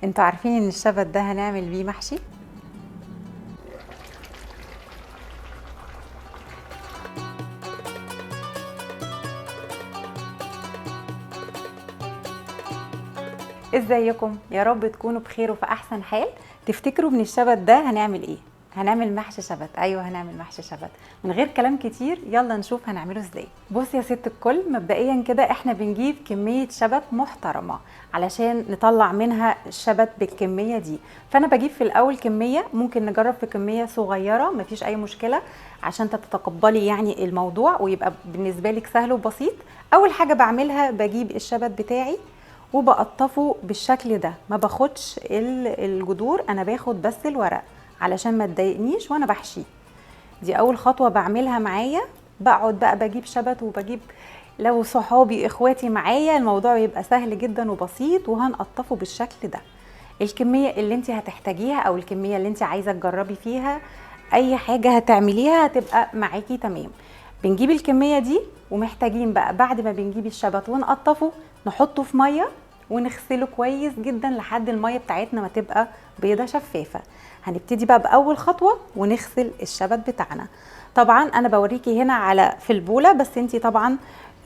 انتوا عارفين ان الشبت ده هنعمل بيه محشي؟ ازيكم؟ يا رب تكونوا بخير وفي احسن حال. تفتكروا من الشبت ده هنعمل ايه؟ هنعمل محشي شبت. ايوه هنعمل محشي شبت. من غير كلام كتير يلا نشوف هنعمله ازاي. بص يا ست الكل، مبدئيا كده احنا بنجيب كمية شبت محترمة علشان نطلع منها الشبت بالكمية دي. فانا بجيب في الاول كمية، ممكن نجرب في كمية صغيرة مفيش اي مشكلة عشان تتقبلي يعني الموضوع ويبقى بالنسبة لك سهل وبسيط. اول حاجة بعملها بجيب الشبت بتاعي وبقطفه بالشكل ده، ما باخدش الجذور، انا باخد بس الورق علشان ما تضايقنيش وانا بحشيه. دي اول خطوه بعملها معايا. بقعد بقى بجيب شبت وبجيب، لو صحابي اخواتي معايا الموضوع يبقى سهل جدا وبسيط، وهنقطفه بالشكل ده. الكميه اللي انت هتحتاجيها او الكميه اللي انت عايزه تجربي فيها اي حاجه هتعمليها هتبقى معاكي تمام. بنجيب الكميه دي، ومحتاجين بقى بعد ما بنجيب الشبت ونقطفه نحطه في ميه ونغسله كويس جدا لحد الميه بتاعتنا ما تبقى بيضه شفافه. هنبتدي بقى باول خطوه ونغسل الشبت بتاعنا. طبعا انا بوريكي هنا على في البوله، بس انتي طبعا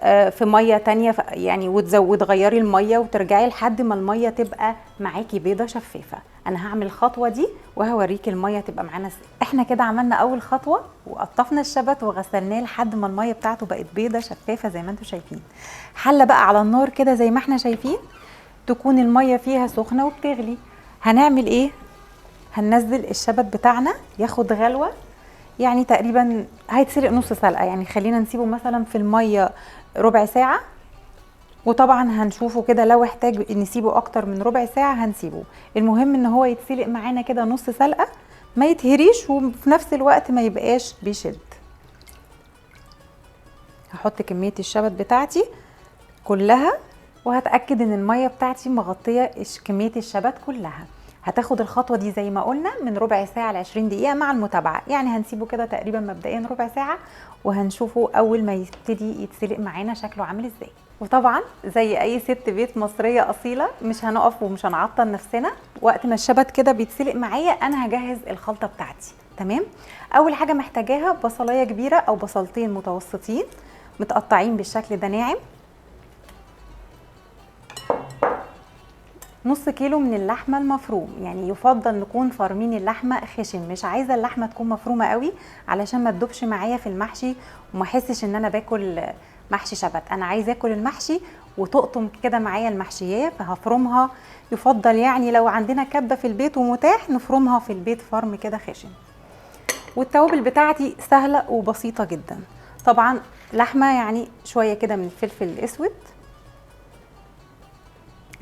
في ميه تانية يعني وتغيري الميه وترجعي لحد ما الميه تبقى معاكي بيضه شفافه. انا هعمل الخطوه دي وهوريكي الميه تبقى معانا ازاي. احنا كده عملنا اول خطوه وقطفنا الشبت وغسلناه لحد ما الميه بتاعته بقت بيضه شفافه زي ما انتم شايفين. حله بقى على النار كده زي ما احنا شايفين، تكون الميه فيها سخنه وبتغلي. هنعمل ايه؟ هننزل الشبت بتاعنا ياخد غلوه، يعني تقريبا هيتسلق نص سلقه، يعني خلينا نسيبه مثلا في الميه ربع ساعه. وطبعا هنشوفه كده لو احتاج نسيبه اكتر من ربع ساعه هنسيبه. المهم ان هو يتسلق معانا كده نص سلقه، ما يتهريش وفي نفس الوقت ما يبقاش بيشد. هحط كميه الشبت بتاعتي كلها، وهتاكد ان الميه بتاعتي مغطيه كميه الشبت كلها. هتاخد الخطوه دي زي ما قلنا من ربع ساعه ل 20 دقيقه مع المتابعه، يعني هنسيبه كده تقريبا مبدئيا ربع ساعه، وهنشوفه اول ما يبتدي يتسلق معانا شكله عامل ازاي. وطبعا زي اي ست بيت مصريه اصيله مش هنقف ومش هنعطل نفسنا. وقت ما الشبت كده بيتسلق معايا انا هجهز الخلطه بتاعتي. تمام. اول حاجه محتاجاها بصلايه كبيره او بصلتين متوسطين متقطعين بالشكل ده ناعم، نص كيلو من اللحمه المفروم، يعني يفضل نكون فارمين اللحمه خشن، مش عايزه اللحمه تكون مفرومه قوي علشان ما تدوبش معايا في المحشي وما احسش ان انا باكل محشي شبت. انا عايزه اكل المحشي وتقطم كده معايا المحشيه، فهفرمها. يفضل يعني لو عندنا كبه في البيت ومتاح نفرمها في البيت فرم كده خشن. والتوابل بتاعتي سهله وبسيطه جدا. طبعا لحمه يعني شويه كده من الفلفل الاسود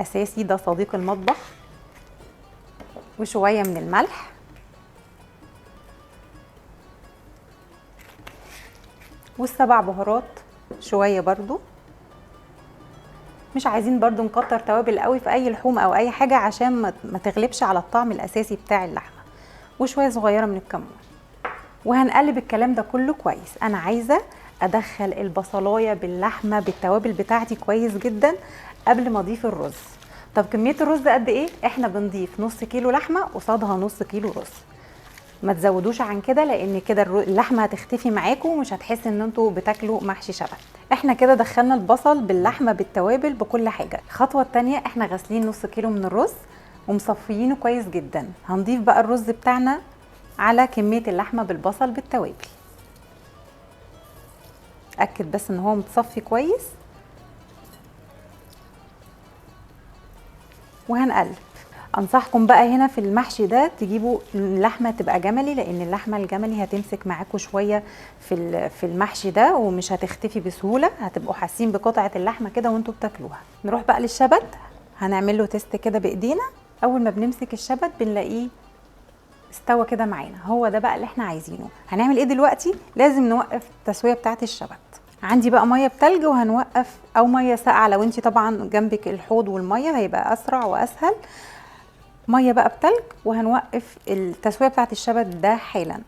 اساسي، ده صديق المطبخ، وشويه من الملح، والسبع بهارات شويه برضو. مش عايزين برضو نكتر توابل قوي في اي لحوم او اي حاجه عشان ما تغلبش على الطعم الاساسي بتاع اللحمه. وشويه صغيره من الكمون. وهنقلب الكلام ده كله كويس. انا عايزه ادخل البصلايه باللحمه بالتوابل بتاعتي كويس جدا قبل ما اضيف الرز. طب كميه الرز قد ايه؟ احنا بنضيف نص كيلو لحمه قصادها نص كيلو رز، ما تزودوش عن كده لان كده اللحمه هتختفي معاكم ومش هتحس ان انتوا بتاكلوا محشي شبت. احنا كده دخلنا البصل باللحمه بالتوابل بكل حاجه. الخطوه الثانيه احنا غاسلين نص كيلو من الرز ومصفيينه كويس جدا. هنضيف بقى الرز بتاعنا على كميه اللحمه بالبصل بالتوابل. اتاكد بس ان هو متصفي كويس وهنقلب. انصحكم بقى هنا في المحشي ده تجيبوا اللحمه تبقى جملي، لان اللحمه الجملي هتمسك معاكم شويه في المحشي ده ومش هتختفي بسهوله، هتبقوا حاسين بقطعه اللحمه كده وانتوا بتاكلوها. نروح بقى للشبت، هنعمل له تيست كده بايدينا. اول ما بنمسك الشبت بنلاقيه استوى كده معانا، هو ده بقى اللي احنا عايزينه. هنعمل ايه دلوقتي؟ لازم نوقف التسويه بتاعه الشبت. عندي بقى ميه بتلج وهنوقف، او ميه ساقعه لو انت طبعا جنبك الحوض والميه هيبقى اسرع واسهل. ميه بقى بتلج وهنوقف التسويه بتاعه الشبت ده حالا.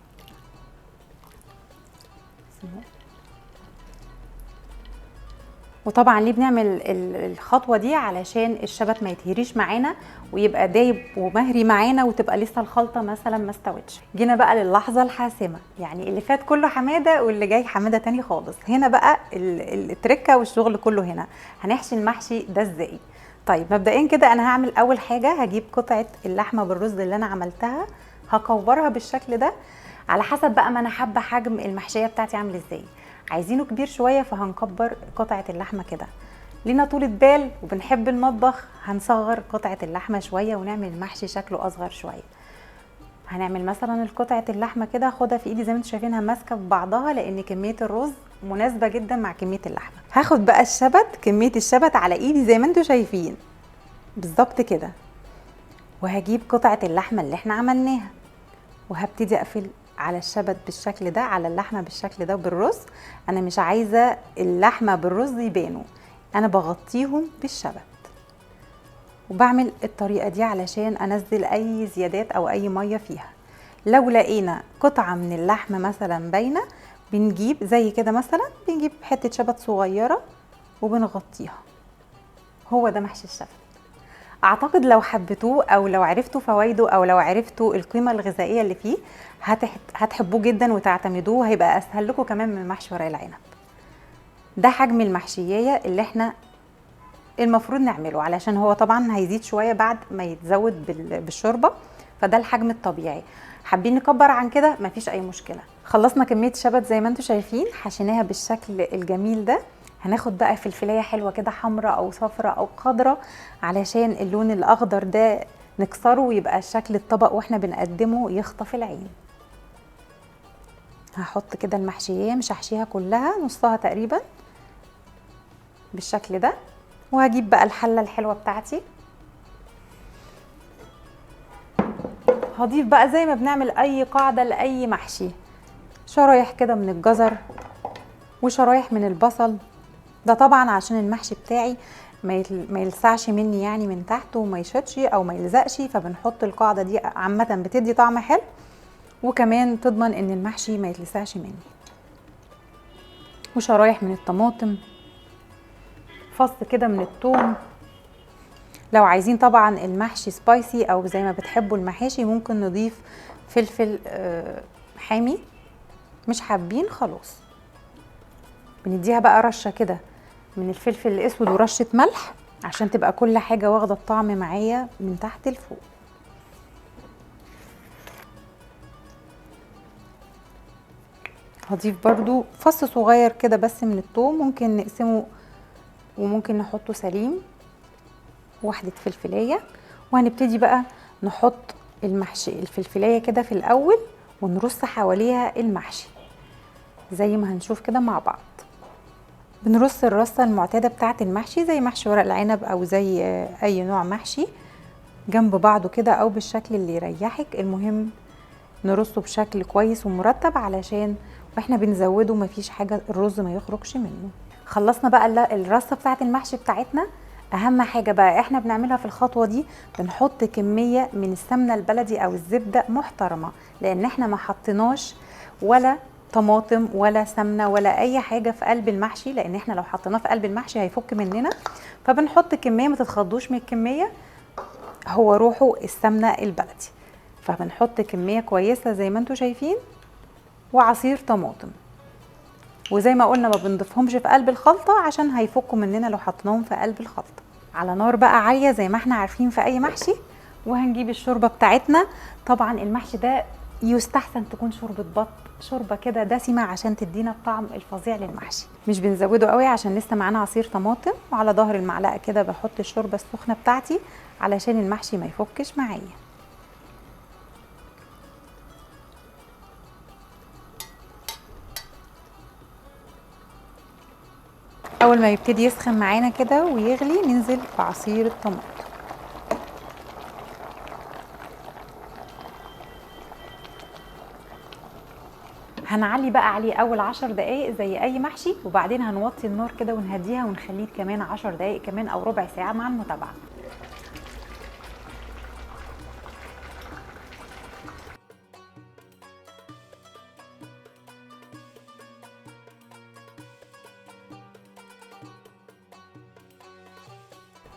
وطبعا ليه بنعمل الخطوه دي؟ علشان الشبت ما يتهريش معانا ويبقى دايب ومهري معانا وتبقى لسه الخلطه مثلا ما استوتش. جينا بقى للحظه الحاسمه، يعني اللي فات كله حماده واللي جاي حماده تاني خالص. هنا بقى التركه والشغل كله هنا. هنحشي المحشي ده ازاي؟ طيب مبدئيا كده انا هعمل اول حاجه، هجيب قطعه اللحمه بالرز اللي انا عملتها، هكورها بالشكل ده على حسب بقى ما انا حابه حجم المحشيه بتاعتي عامل ازاي. عايزينه كبير شويه فهنكبر قطعه اللحمه كده. لينا طولة بال وبنحب المطبخ، هنصغر قطعه اللحمه شويه ونعمل المحشي شكله اصغر شويه. هنعمل مثلا القطعه اللحمه كده، اخدها في ايدي زي ما انتم شايفينها ماسكه في بعضها، لان كميه الرز مناسبه جدا مع كميه اللحمه. هاخد بقى الشبت، كميه الشبت على ايدي زي ما انتم شايفين بالظبط كده، وهجيب قطعه اللحمه اللي احنا عملناها وهبتدي اقفل على الشبت بالشكل ده، على اللحمه بالشكل ده بالرز. انا مش عايزه اللحمه بالرز يبانوا، انا بغطيهم بالشبت. وبعمل الطريقه دي علشان انزل اي زيادات او اي ميه فيها. لو لقينا قطعه من اللحمه مثلا باينه، بنجيب زي كده مثلا، بنجيب حته شبت صغيره وبنغطيها. هو ده محشي الشبت. اعتقد لو حبيتوه او لو عرفتوا فوائده او لو عرفتوا القيمه الغذائيه اللي فيه هتحبوه جدا وتعتمدوه، هيبقى اسهل لكم كمان من محشي ورق العنب. ده حجم المحشييه اللي احنا المفروض نعمله، علشان هو طبعا هيزيد شويه بعد ما يتزود بالشوربه، فده الحجم الطبيعي. حابين نكبر عن كده مفيش اي مشكله. خلصنا كميه شبت زي ما انتم شايفين، حشيناها بالشكل الجميل ده. هناخد بقى فلفلايه حلوه كده، حمراء او صفراء او خضراء، علشان اللون الاخضر ده نكسره ويبقى شكل الطبق واحنا بنقدمه يخطف العين. هحط كده المحشيه، مش هحشيها كلها، نصها تقريبا بالشكل ده. وهجيب بقى الحله الحلوه بتاعتي، هضيف بقى زي ما بنعمل اي قاعده لاي محشي، شرايح كده من الجزر وشرايح من البصل. ده طبعا عشان المحشي بتاعي ما يلسعش مني يعني من تحت وما يشطش او ما يلزقش، فبنحط القاعده دي عامه بتدي طعم حلو، وكمان تضمن ان المحشي ما يتلسعش مني. وشرايح من الطماطم، فص كده من الثوم. لو عايزين طبعا المحشي سبايسي او زي ما بتحبوا المحاشي ممكن نضيف فلفل حامي، مش حابين خلاص بنديها بقى رشه كده من الفلفل الاسود ورشه ملح عشان تبقى كل حاجه واخده الطعم معايا من تحت لفوق. هضيف برضو فص صغير كده بس من الثوم، ممكن نقسمه وممكن نحطه سليم، واحده فلفلايه. وهنبتدي بقى نحط المحشي الفلفلايه كده في الاول ونرص حواليها المحشي زي ما هنشوف كده مع بعض. بنرص الرصه المعتاده بتاعه المحشي زي محشي ورق العنب او زي اي نوع محشي جنب بعضه كده او بالشكل اللي يريحك. المهم نرصه بشكل كويس ومرتب علشان واحنا بنزوده مفيش حاجه الرز ما يخرجش منه. خلصنا بقى الرصه بتاعه المحشي بتاعتنا. اهم حاجه بقى احنا بنعملها في الخطوه دي، بنحط كميه من السمنه البلدي او الزبده محترمه، لان احنا ما حطيناش ولا طماطم ولا سمنه ولا اي حاجه في قلب المحشي، لان احنا لو حطيناه في قلب المحشي هيفك مننا. فبنحط كميه، ما تتخضوش من الكميه، هو روحه السمنه البلدي. فبنحط كميه كويسه زي ما انتم شايفين، وعصير طماطم. وزي ما قلنا ما بنضيفهمش في قلب الخلطه عشان هيفكوا مننا لو حطيناهم في قلب الخلطه. على نار بقى عاليه زي ما احنا عارفين في اي محشي. وهنجيب الشوربه بتاعتنا. طبعا المحشي ده يستحسن تكون شوربه بط، شوربه كده دسمه عشان تدينا الطعم الفظيع للمحشي. مش بنزوده قوي عشان لسه معانا عصير طماطم. وعلى ظهر المعلقه كده بحط الشوربه السخنه بتاعتي علشان المحشي ما يفكش معايا. اول ما يبتدي يسخن معانا كده ويغلي ننزل بعصير الطماطم. هنعلي بقى عليه اول 10 دقايق زي اي محشي، وبعدين هنوطي النار كده ونهديها ونخليه كمان 10 دقايق كمان او ربع ساعه مع المتابعه.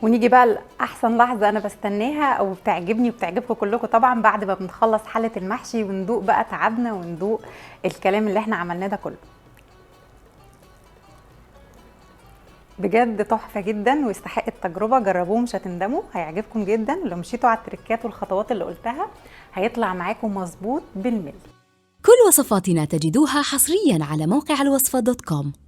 ونيجي بقى لاحسن لحظه انا بستناها او بتعجبني وبتعجبكم كلكم طبعا، بعد ما بنخلص حله المحشي وندوق بقى تعبنا وندوق الكلام اللي احنا عملناه ده كله. بجد تحفه جدا ويستحق التجربه، جربوه مش هتندموا، هيعجبكم جدا. لو مشيتوا على التريكات والخطوات اللي قلتها هيطلع معاكم مظبوط بالملي. كل وصفاتنا تجدوها حصريا على موقع الوصفة.com.